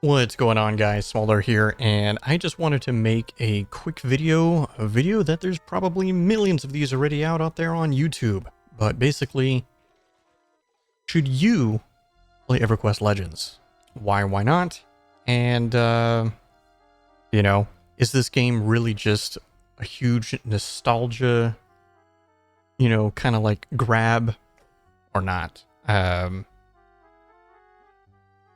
What's going on, guys? Smolder here, and I just wanted to make a quick video, that there's probably millions of these already out there on YouTube. But basically, should you play EverQuest Legends? Why not? And, is this game really just a huge nostalgia, kind of like grab or not?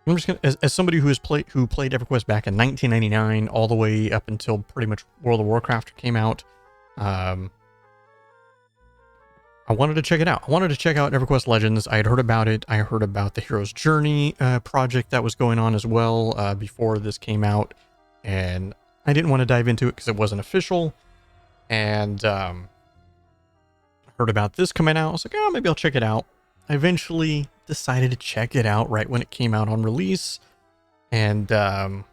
I'm just gonna, as somebody who played EverQuest back in 1999, all the way up until pretty much World of Warcraft came out. I wanted to check it out. I wanted to check out EverQuest Legends. I had heard about it. I heard about the Hero's Journey project that was going on as well before this came out, and I didn't want to dive into it because it wasn't official. And heard about this coming out. I was like, oh, maybe I'll check it out. I eventually decided to check it out right when it came out on release. And for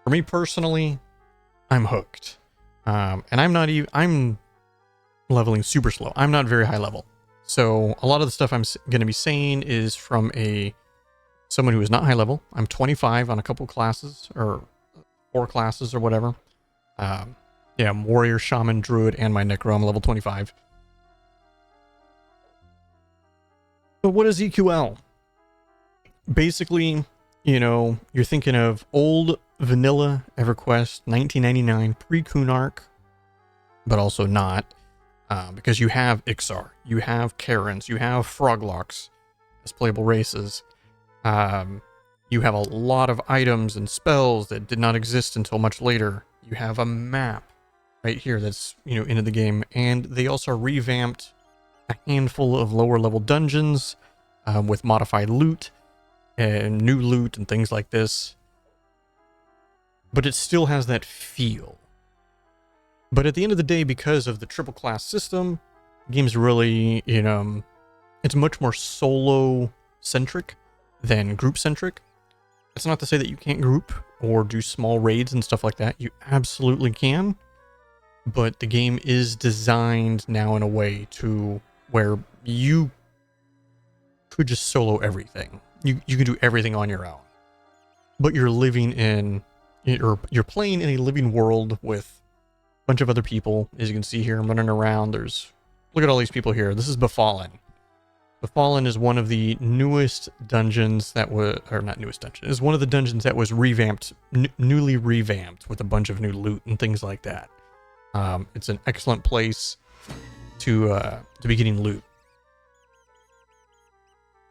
me personally, I'm hooked. And I'm leveling super slow. I'm not very high level. So a lot of the stuff I'm going to be saying is from someone who is not high level. I'm 25 on a couple classes, or 4 classes or whatever. I'm Warrior, Shaman, Druid, and my Necro. I'm level 25. But what is EQL? Basically, you're thinking of old vanilla EverQuest 1999 pre-Kunark, but also not, because you have Ixar, you have Karens, you have Froglocks as playable races. You have a lot of items and spells that did not exist until much later. You have a map right here that's, into the game, and they also revamped a handful of lower level dungeons with modified loot and new loot and things like this. But it still has that feel. But at the end of the day, because of the triple class system, the game's really, it's much more solo centric than group centric. It's not to say that you can't group or do small raids and stuff like that. You absolutely can. But the game is designed now in a way to where you could just solo everything. You can do everything on your own. But you're living in, you're playing in a living world with a bunch of other people. As you can see here, I'm running around. Look at all these people here. This is Befallen. Befallen is one of the newest dungeons that was, or not newest dungeon, is one of the dungeons that was revamped, newly revamped with a bunch of new loot and things like that. It's an excellent place to be getting loot.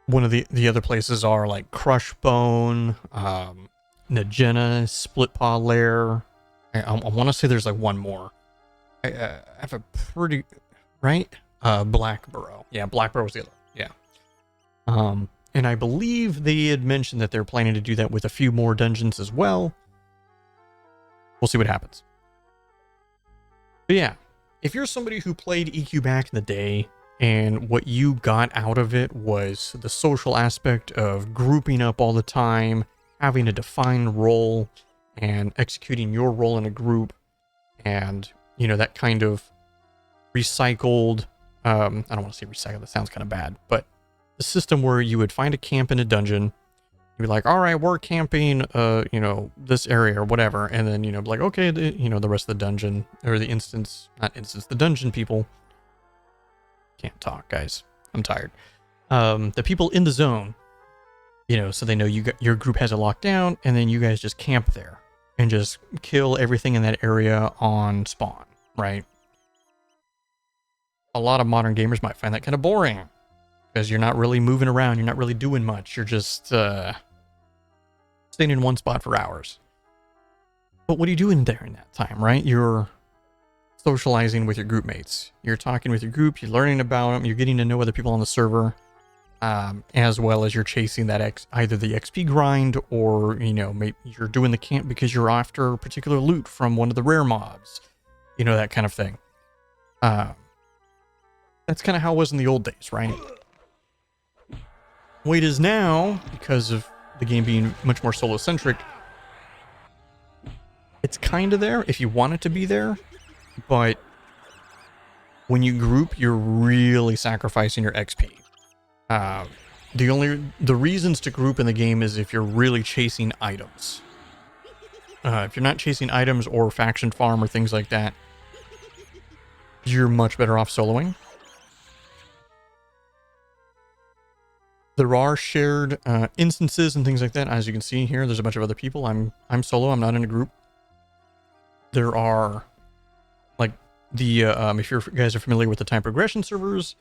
One of the other places are like Crushbone, Najena, Splitpaw Lair. I want to say there's like one more. I have a pretty, right? Blackburrow. Yeah, Blackburrow was the other. Yeah. And I believe they had mentioned that they're planning to do that with a few more dungeons as well. We'll see what happens. But yeah, if you're somebody who played EQ back in the day, and what you got out of it was the social aspect of grouping up all the time, having a defined role, and executing your role in a group, and, that kind of recycled, I don't want to say recycled, that sounds kind of bad, but the system where you would find a camp in a dungeon, you'd be like, all right, we're camping, this area or whatever, and then, be like, okay, the rest of the dungeon, or the the dungeon people, can't talk, guys. I'm tired. The people in the zone, so they know your group has it locked down, and then you guys just camp there and just kill everything in that area on spawn, right? A lot of modern gamers might find that kind of boring because you're not really moving around. You're not really doing much. You're just staying in one spot for hours. But what are you doing there in that time, right? You're socializing with your group mates. You're talking with your group, you're learning about them, you're getting to know other people on the server, as well as you're chasing that either the XP grind, or, maybe you're doing the camp because you're after particular loot from one of the rare mobs, that kind of thing. That's kind of how it was in the old days, right? The way it is now, because of the game being much more solo-centric, it's kind of there if you want it to be there. But when you group, you're really sacrificing your XP. The reasons to group in the game is if you're really chasing items. If you're not chasing items or faction farm or things like that, you're much better off soloing. There are shared instances and things like that. As you can see here, there's a bunch of other people. I'm solo. I'm not in a group. There are, like, the if you guys are familiar with the time progression servers,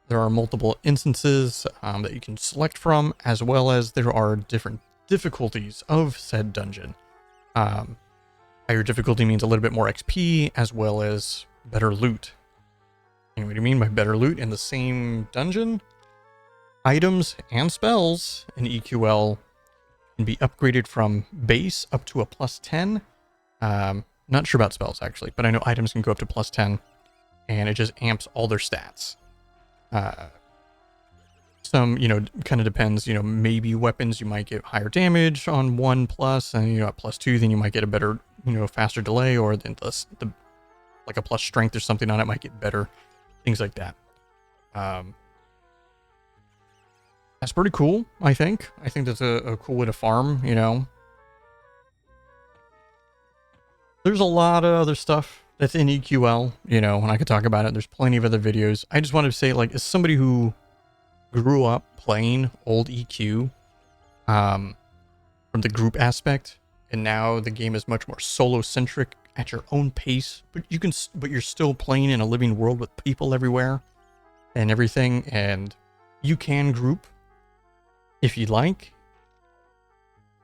there are multiple instances that you can select from, as well as there are different difficulties of said dungeon. Higher difficulty means a little bit more XP, as well as better loot. And what do you mean by better loot? In the same dungeon, items and spells in EQL can be upgraded from base up to a +10. Not sure about spells, actually, but I know items can go up to +10, and it just amps all their stats. Some, kind of depends, maybe weapons, you might get higher damage on 1+, and, at +2, then you might get a better, faster delay, or then like a plus strength or something on it might get better, things like that. That's pretty cool, I think. I think that's a cool way to farm, There's a lot of other stuff that's in EQL, and I could talk about it. There's plenty of other videos. I just wanted to say, like, as somebody who grew up playing old EQ from the group aspect, and now the game is much more solo-centric at your own pace, but you're still playing in a living world with people everywhere and everything, and you can group if you'd like.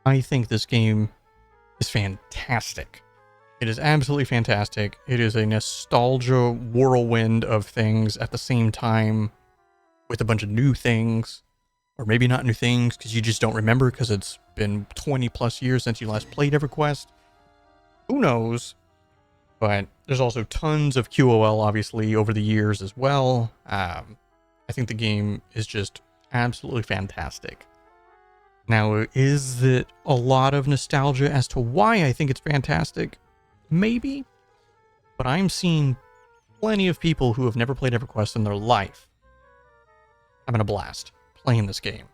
I think this game is fantastic. It is absolutely fantastic. It is a nostalgia whirlwind of things at the same time, with a bunch of new things, or maybe not new things because you just don't remember because it's been 20+ years since you last played EverQuest. Who knows? But there's also tons of QOL, obviously, over the years as well. I think the game is just absolutely fantastic. Now, is it a lot of nostalgia as to why I think it's fantastic? Maybe. But I'm seeing plenty of people who have never played EverQuest in their life having a blast playing this game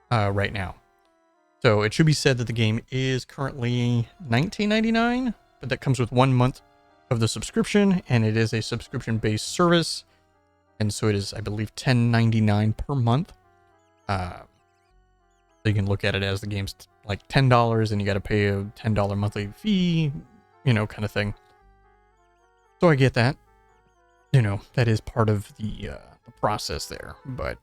right now. So it should be said that the game is currently $19.99, but that comes with 1 month of the subscription, and it is a subscription-based service, and so it is, I believe, $10.99 per month. So you can look at it as the game's like $10, and you got to pay a $10 monthly fee, kind of thing. So I get that. That is part of the process there, but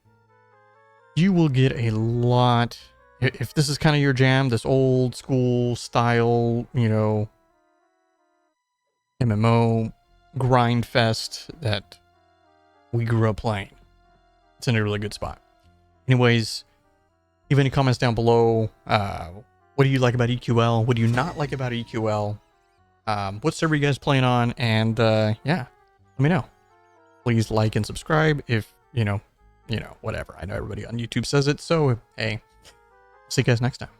you will get a lot. If this is kind of your jam, this old school style, MMO grind fest that we grew up playing, it's in a really good spot. Anyways, leave any comments down below. What do you like about EQL? What do you not like about EQL? What server you guys playing on? And yeah, let me know. Please like and subscribe if, whatever. I know everybody on YouTube says it, so hey, see you guys next time.